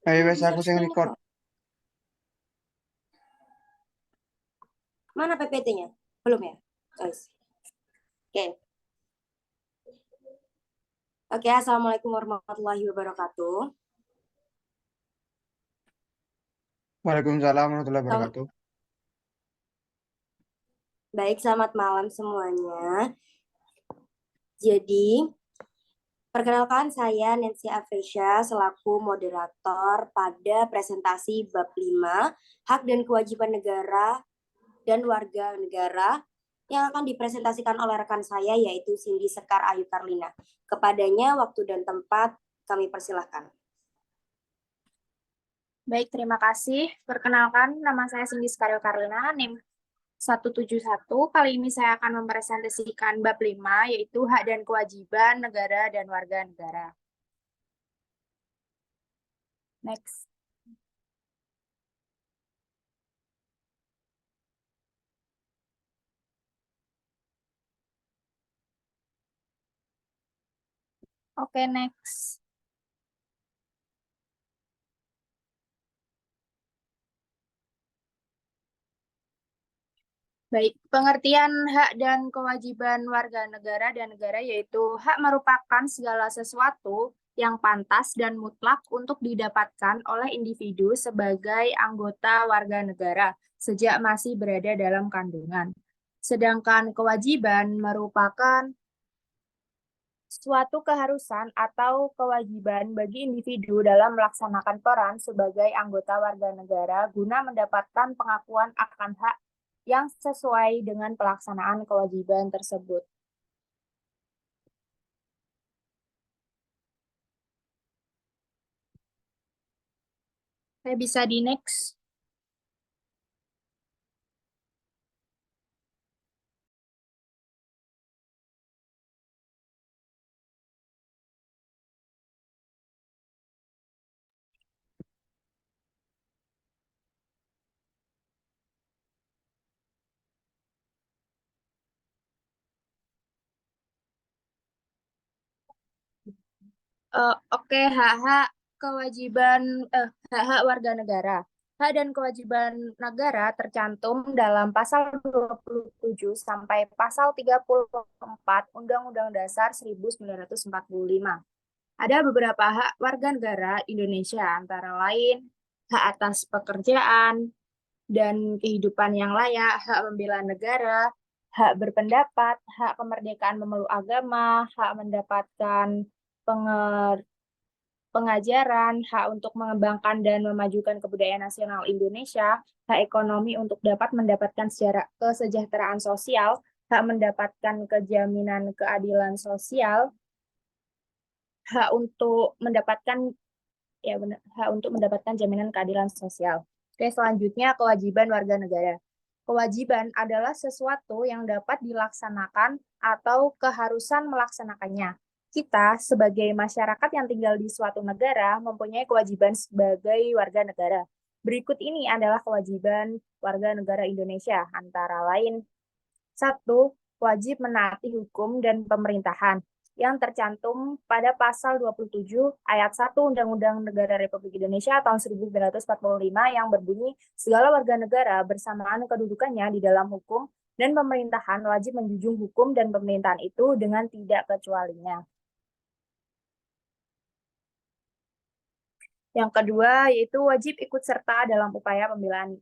Ayo wes aku sing record. Mana PPT-nya? Belum ya, guys? Oke. Oke, Assalamualaikum warahmatullahi wabarakatuh. Waalaikumsalam warahmatullahi wabarakatuh. Baik, selamat malam semuanya. Jadi, perkenalkan saya Nancy Afresha selaku moderator pada presentasi bab 5, hak dan kewajiban negara dan warga negara yang akan dipresentasikan oleh rekan saya yaitu Cindy Sekar Ayu Karlina. Kepadanya waktu dan tempat kami persilahkan. Baik, terima kasih. Perkenalkan, nama saya Cindy Sekar Ayu Karlina, NIM 171. Kali ini saya akan mempresentasikan bab 5, yaitu hak dan kewajiban negara dan warga negara. Next. Oke, next. Baik, pengertian hak dan kewajiban warga negara dan negara yaitu hak merupakan segala sesuatu yang pantas dan mutlak untuk didapatkan oleh individu sebagai anggota warga negara sejak masih berada dalam kandungan. Sedangkan kewajiban merupakan suatu keharusan atau kewajiban bagi individu dalam melaksanakan peran sebagai anggota warga negara guna mendapatkan pengakuan akan hak yang sesuai dengan pelaksanaan kewajiban tersebut. Saya bisa di next. Oke, hak-hak kewajiban hak-hak warga negara. Hak dan kewajiban negara tercantum dalam pasal 27 sampai pasal 34 Undang-Undang Dasar 1945. Ada beberapa hak warga negara Indonesia, antara lain hak atas pekerjaan dan kehidupan yang layak, hak membela negara, hak berpendapat, hak kemerdekaan memeluk agama, hak mendapatkan pengajaran, hak untuk mengembangkan dan memajukan kebudayaan nasional Indonesia, hak ekonomi untuk dapat mendapatkan kesejahteraan sosial, hak mendapatkan kejaminan keadilan sosial, hak untuk mendapatkan hak untuk mendapatkan jaminan keadilan sosial. Oke, selanjutnya kewajiban warga negara. Kewajiban adalah sesuatu yang dapat dilaksanakan atau keharusan melaksanakannya. Kita sebagai masyarakat yang tinggal di suatu negara mempunyai kewajiban sebagai warga negara. Berikut ini adalah kewajiban warga negara Indonesia, antara lain: 1. Wajib menaati hukum dan pemerintahan yang tercantum pada pasal 27 ayat 1 Undang-Undang Negara Republik Indonesia tahun 1945 yang berbunyi segala warga negara bersamaan kedudukannya di dalam hukum dan pemerintahan wajib menjunjung hukum dan pemerintahan itu dengan tidak kecualinya. Yang kedua yaitu wajib ikut serta dalam upaya pembelaan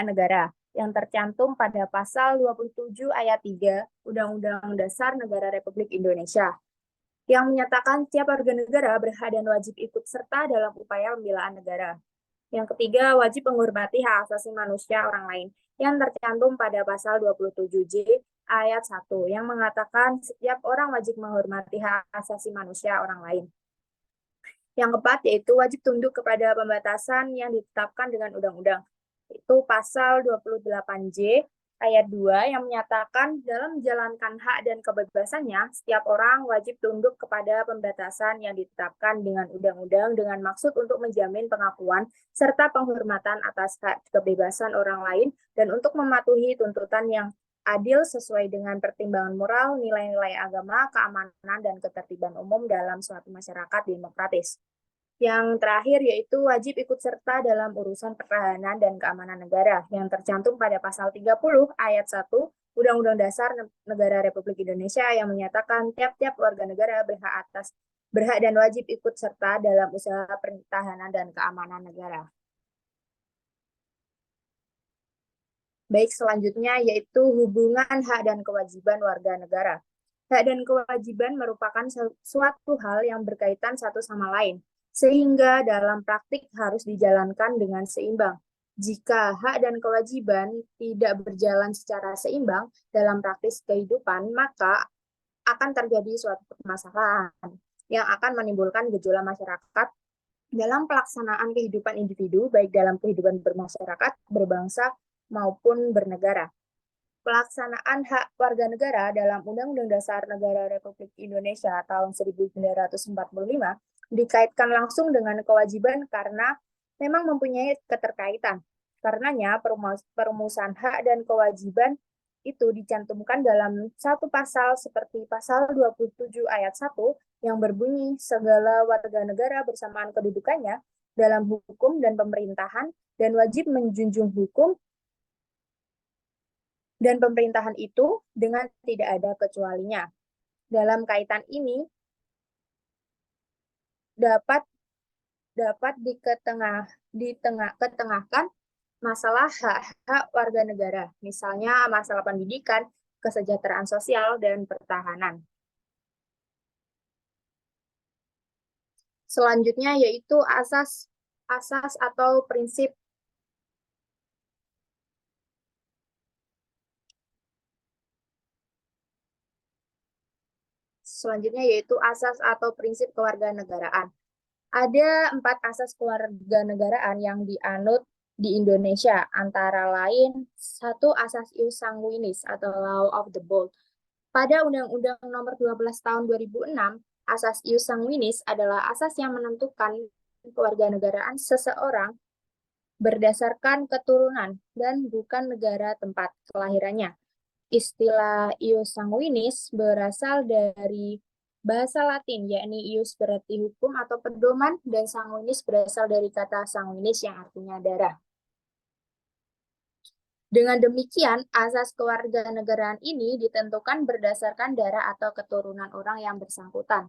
negara yang tercantum pada pasal 27 ayat 3 Undang-Undang Dasar Negara Republik Indonesia yang menyatakan setiap warga negara berhak dan wajib ikut serta dalam upaya pembelaan negara. Yang ketiga, wajib menghormati hak asasi manusia orang lain yang tercantum pada pasal 27J ayat 1 yang mengatakan setiap orang wajib menghormati hak asasi manusia orang lain. Yang keempat, yaitu wajib tunduk kepada pembatasan yang ditetapkan dengan undang-undang. Itu pasal 28J ayat 2 yang menyatakan dalam menjalankan hak dan kebebasannya, setiap orang wajib tunduk kepada pembatasan yang ditetapkan dengan undang-undang dengan maksud untuk menjamin pengakuan serta penghormatan atas hak kebebasan orang lain dan untuk mematuhi tuntutan yang adil sesuai dengan pertimbangan moral, nilai-nilai agama, keamanan, dan ketertiban umum dalam suatu masyarakat demokratis. Yang terakhir yaitu wajib ikut serta dalam urusan pertahanan dan keamanan negara yang tercantum pada pasal 30 ayat 1 Undang-Undang Dasar Negara Republik Indonesia yang menyatakan tiap-tiap warga negara berhak dan wajib ikut serta dalam usaha pertahanan dan keamanan negara. Baik, selanjutnya yaitu hubungan hak dan kewajiban warga negara. Hak dan kewajiban merupakan suatu hal yang berkaitan satu sama lain, sehingga dalam praktik harus dijalankan dengan seimbang. Jika hak dan kewajiban tidak berjalan secara seimbang dalam praktis kehidupan, maka akan terjadi suatu permasalahan yang akan menimbulkan gejolak masyarakat dalam pelaksanaan kehidupan individu, baik dalam kehidupan bermasyarakat, berbangsa, maupun bernegara. Pelaksanaan hak warga negara dalam Undang-Undang Dasar Negara Republik Indonesia tahun 1945 dikaitkan langsung dengan kewajiban karena memang mempunyai keterkaitan. Karenanya perumusan hak dan kewajiban itu dicantumkan dalam satu pasal seperti pasal 27 ayat 1 yang berbunyi segala warga negara bersamaan kedudukannya dalam hukum dan pemerintahan dan wajib menjunjung hukum dan pemerintahan itu dengan tidak ada kecualinya. Dalam kaitan ini dapat ketengahkan masalah hak warga negara, misalnya masalah pendidikan, kesejahteraan sosial, dan pertahanan. Selanjutnya yaitu asas atau prinsip. Selanjutnya yaitu asas atau prinsip kewarganegaraan. Ada 4 asas kewarganegaraan yang dianut di Indonesia, antara lain 1 asas ius sanguinis atau law of the bold. Pada Undang-Undang Nomor 12 Tahun 2006, asas ius sanguinis adalah asas yang menentukan kewarganegaraan seseorang berdasarkan keturunan dan bukan negara tempat kelahirannya. Istilah ius sanguinis berasal dari bahasa Latin, yakni ius berarti hukum atau pedoman, dan sanguinis berasal dari kata sanguinis yang artinya darah. Dengan demikian, asas kewarganegaraan ini ditentukan berdasarkan darah atau keturunan orang yang bersangkutan.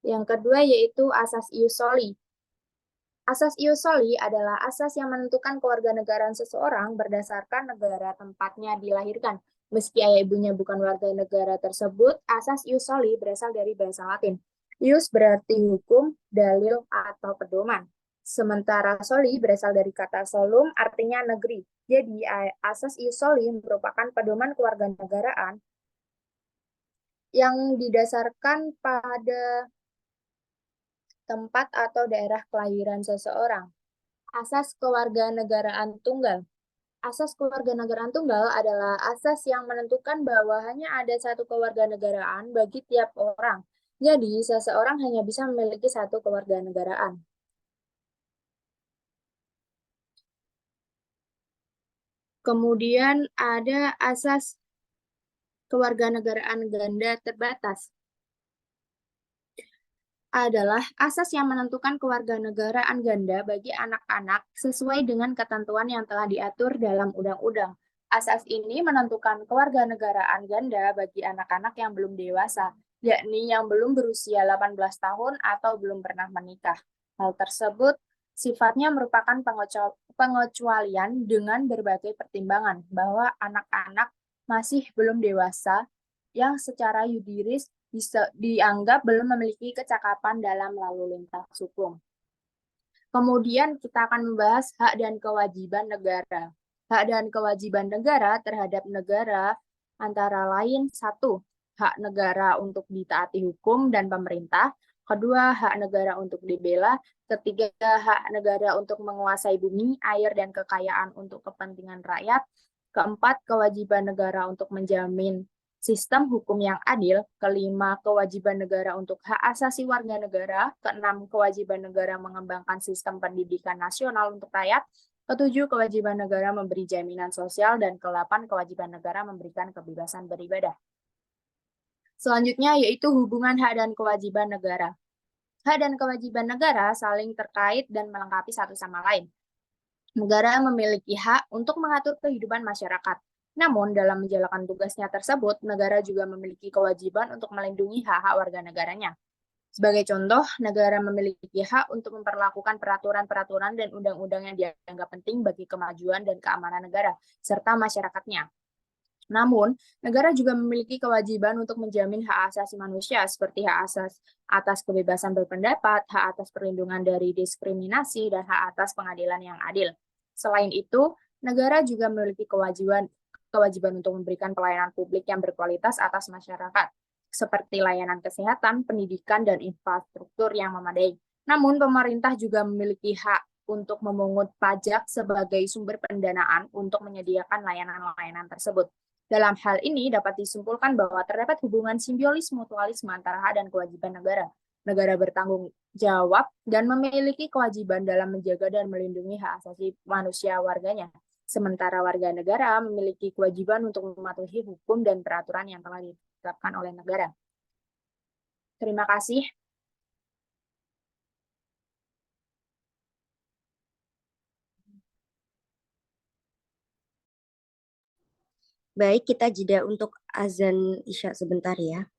Yang kedua yaitu asas ius soli. Asas ius soli adalah asas yang menentukan kewarganegaraan seseorang berdasarkan negara tempatnya dilahirkan. Meski ayah ibunya bukan warga negara tersebut, asas ius soli berasal dari bahasa Latin. Ius berarti hukum, dalil, atau pedoman. Sementara soli berasal dari kata solum, artinya negeri. Jadi, asas ius soli merupakan pedoman kewarganegaraan yang didasarkan pada tempat atau daerah kelahiran seseorang. Asas kewarganegaraan tunggal. Asas kewarganegaraan tunggal adalah asas yang menentukan bahwa hanya ada satu kewarganegaraan bagi tiap orang. Jadi, seseorang hanya bisa memiliki satu kewarganegaraan. Kemudian ada asas kewarganegaraan ganda terbatas. Adalah asas yang menentukan kewarganegaraan ganda bagi anak-anak sesuai dengan ketentuan yang telah diatur dalam undang-undang. Asas ini menentukan kewarganegaraan ganda bagi anak-anak yang belum dewasa, yakni yang belum berusia 18 tahun atau belum pernah menikah. Hal tersebut sifatnya merupakan pengecualian dengan berbagai pertimbangan bahwa anak-anak masih belum dewasa yang secara yuridis bisa dianggap belum memiliki kecakapan dalam lalu lintas hukum. Kemudian kita akan membahas hak dan kewajiban negara. Hak dan kewajiban negara terhadap negara antara lain 1. Hak negara untuk ditaati hukum dan pemerintah. 2. Hak negara untuk dibela. 3. Hak negara untuk menguasai bumi, air, dan kekayaan untuk kepentingan rakyat. 4. Kewajiban negara untuk menjamin sistem hukum yang adil. 5. Kewajiban negara untuk hak asasi warga negara. 6. Kewajiban negara mengembangkan sistem pendidikan nasional untuk rakyat. 7. Kewajiban negara memberi jaminan sosial. Dan 8. Kewajiban negara memberikan kebebasan beribadah. Selanjutnya yaitu hubungan hak dan kewajiban negara. Hak dan kewajiban negara saling terkait dan melengkapi satu sama lain. Negara memiliki hak untuk mengatur kehidupan masyarakat. Namun, dalam menjalankan tugasnya tersebut, negara juga memiliki kewajiban untuk melindungi hak-hak warga negaranya. Sebagai contoh, negara memiliki hak untuk memperlakukan peraturan-peraturan dan undang-undang yang dianggap penting bagi kemajuan dan keamanan negara, serta masyarakatnya. Namun, negara juga memiliki kewajiban untuk menjamin hak asasi manusia seperti hak asas atas kebebasan berpendapat, hak atas perlindungan dari diskriminasi, dan hak atas pengadilan yang adil. Selain itu, negara juga memiliki kewajiban untuk memberikan pelayanan publik yang berkualitas atas masyarakat, seperti layanan kesehatan, pendidikan, dan infrastruktur yang memadai. Namun, pemerintah juga memiliki hak untuk memungut pajak sebagai sumber pendanaan untuk menyediakan layanan-layanan tersebut. Dalam hal ini dapat disimpulkan bahwa terdapat hubungan simbiosis mutualisme antara hak dan kewajiban negara. Negara bertanggung jawab dan memiliki kewajiban dalam menjaga dan melindungi hak asasi manusia warganya. Sementara warga negara memiliki kewajiban untuk mematuhi hukum dan peraturan yang telah ditetapkan oleh negara. Terima kasih. Baik, kita jeda untuk azan Isya sebentar ya.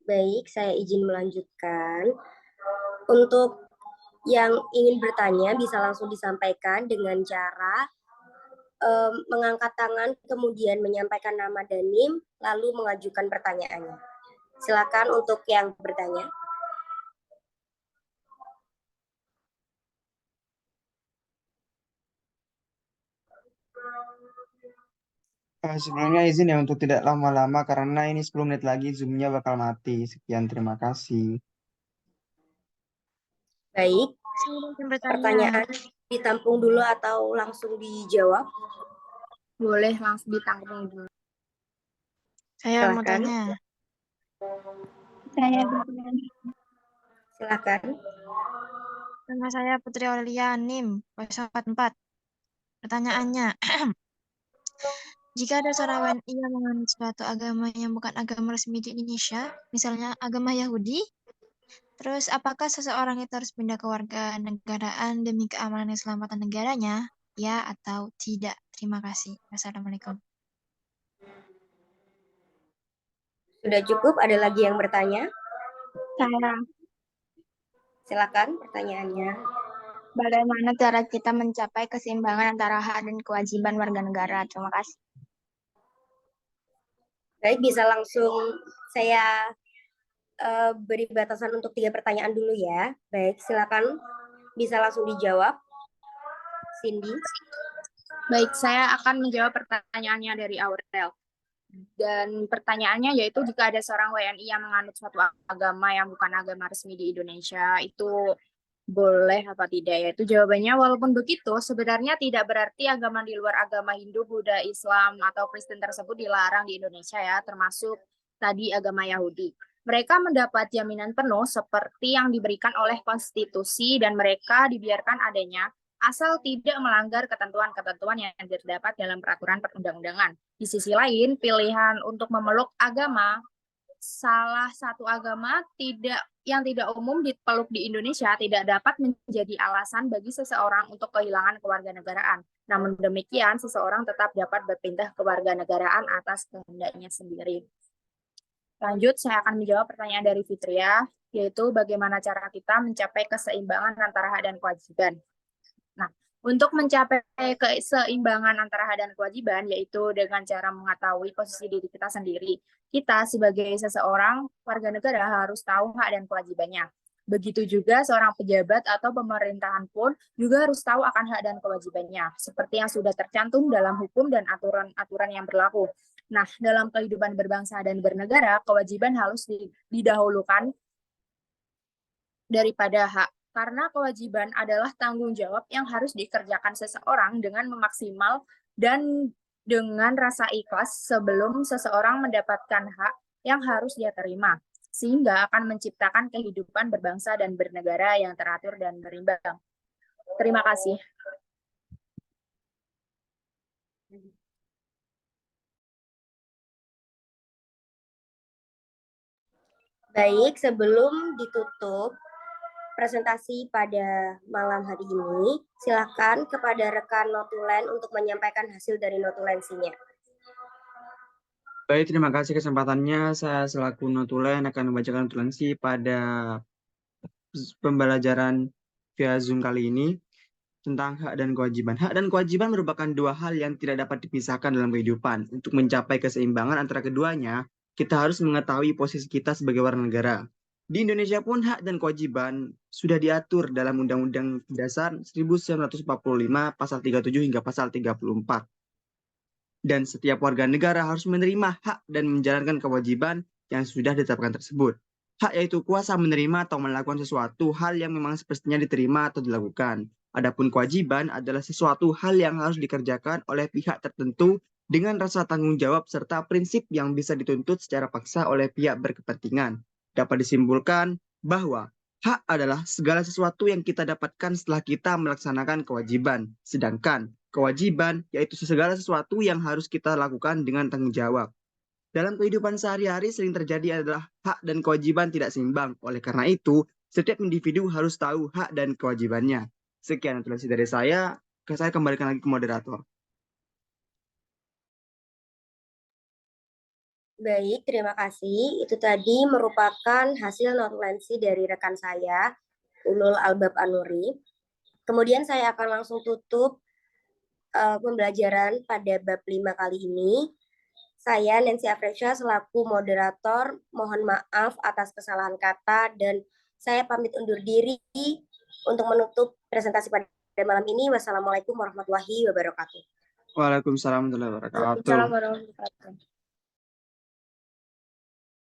Baik, saya izin melanjutkan. Untuk yang ingin bertanya bisa langsung disampaikan dengan cara mengangkat tangan, kemudian menyampaikan nama dan NIM, lalu mengajukan pertanyaannya. Silakan untuk yang bertanya. Sebelumnya izin ya untuk tidak lama-lama karena ini 10 menit lagi Zoom-nya bakal mati. Sekian, terima kasih. Baik, Saya ingin bertanya. pertanyaan ditampung dulu atau langsung dijawab? Boleh langsung ditanggung dulu. Saya mau Silakan. tanya. Saya bertanya. Silakan. Nama saya Putri Aurelia NIM 044. Pertanyaannya, jika ada seorang WNI yang menganut suatu agama yang bukan agama resmi di Indonesia, misalnya agama Yahudi, terus apakah seseorang itu harus pindah ke warga negaraan demi keamanan dan keselamatan negaranya? Ya atau tidak? Terima kasih. Wassalamualaikum. Sudah cukup? Ada lagi yang bertanya? Saya, Silakan pertanyaannya. bagaimana cara kita mencapai keseimbangan antara hak dan kewajiban warga negara? Terima kasih. Baik, bisa langsung saya beri batasan untuk 3 pertanyaan dulu ya. Baik, silakan bisa langsung dijawab. Cindy. Baik, saya akan menjawab pertanyaannya dari Aurel. Dan pertanyaannya yaitu jika ada seorang WNI yang menganut suatu agama yang bukan agama resmi di Indonesia, itu boleh apa tidak? Yaitu jawabannya walaupun begitu, sebenarnya tidak berarti agama di luar agama Hindu, Buddha, Islam, atau Kristen tersebut dilarang di Indonesia ya, termasuk tadi agama Yahudi. Mereka mendapat jaminan penuh seperti yang diberikan oleh konstitusi dan mereka dibiarkan adanya asal tidak melanggar ketentuan-ketentuan yang terdapat dalam peraturan perundang-undangan. Di sisi lain, pilihan untuk memeluk agama, salah satu agama yang tidak umum dipeluk di Indonesia tidak dapat menjadi alasan bagi seseorang untuk kehilangan kewarganegaraan. Namun demikian, seseorang tetap dapat berpindah kewarganegaraan atas kehendaknya sendiri. Lanjut, saya akan menjawab pertanyaan dari Fitria, yaitu bagaimana cara kita mencapai keseimbangan antara hak dan kewajiban. Nah, untuk mencapai keseimbangan antara hak dan kewajiban, yaitu dengan cara mengetahui posisi diri kita sendiri. Kita sebagai seseorang warga negara harus tahu hak dan kewajibannya. Begitu juga seorang pejabat atau pemerintahan pun juga harus tahu akan hak dan kewajibannya, seperti yang sudah tercantum dalam hukum dan aturan-aturan yang berlaku. Nah, dalam kehidupan berbangsa dan bernegara, kewajiban harus didahulukan daripada hak. Karena kewajiban adalah tanggung jawab yang harus dikerjakan seseorang dengan memaksimal dan dengan rasa ikhlas sebelum seseorang mendapatkan hak yang harus dia terima, sehingga akan menciptakan kehidupan berbangsa dan bernegara yang teratur dan berimbang. Terima kasih. Baik, sebelum ditutup presentasi pada malam hari ini, silakan kepada rekan notulen untuk menyampaikan hasil dari notulensinya. Baik, terima kasih kesempatannya. Saya selaku notulen akan membacakan notulensi pada pembelajaran via Zoom kali ini tentang hak dan kewajiban. Hak dan kewajiban merupakan dua hal yang tidak dapat dipisahkan dalam kehidupan. Untuk mencapai keseimbangan antara keduanya, kita harus mengetahui posisi kita sebagai warga negara. Di Indonesia pun hak dan kewajiban sudah diatur dalam Undang-Undang Dasar 1945 pasal 37 hingga pasal 34. Dan setiap warga negara harus menerima hak dan menjalankan kewajiban yang sudah ditetapkan tersebut. Hak yaitu kuasa menerima atau melakukan sesuatu hal yang memang semestinya diterima atau dilakukan. Adapun kewajiban adalah sesuatu hal yang harus dikerjakan oleh pihak tertentu dengan rasa tanggung jawab serta prinsip yang bisa dituntut secara paksa oleh pihak berkepentingan. Dapat disimpulkan bahwa hak adalah segala sesuatu yang kita dapatkan setelah kita melaksanakan kewajiban. Sedangkan kewajiban yaitu segala sesuatu yang harus kita lakukan dengan tanggung jawab. Dalam kehidupan sehari-hari sering terjadi adalah hak dan kewajiban tidak seimbang. Oleh karena itu, setiap individu harus tahu hak dan kewajibannya. Sekian notulensi dari saya kembalikan lagi ke moderator. Baik, terima kasih. Itu tadi merupakan hasil notulensi dari rekan saya, Ulul Albab Anuri. Kemudian saya akan langsung tutup pembelajaran pada bab 5 kali ini. Saya Nancy Afresha selaku moderator, mohon maaf atas kesalahan kata dan saya pamit undur diri untuk menutup presentasi pada malam ini. Wassalamualaikum warahmatullahi wabarakatuh. Waalaikumsalam warahmatullahi wabarakatuh. Waalaikumsalam warahmatullahi wabarakatuh.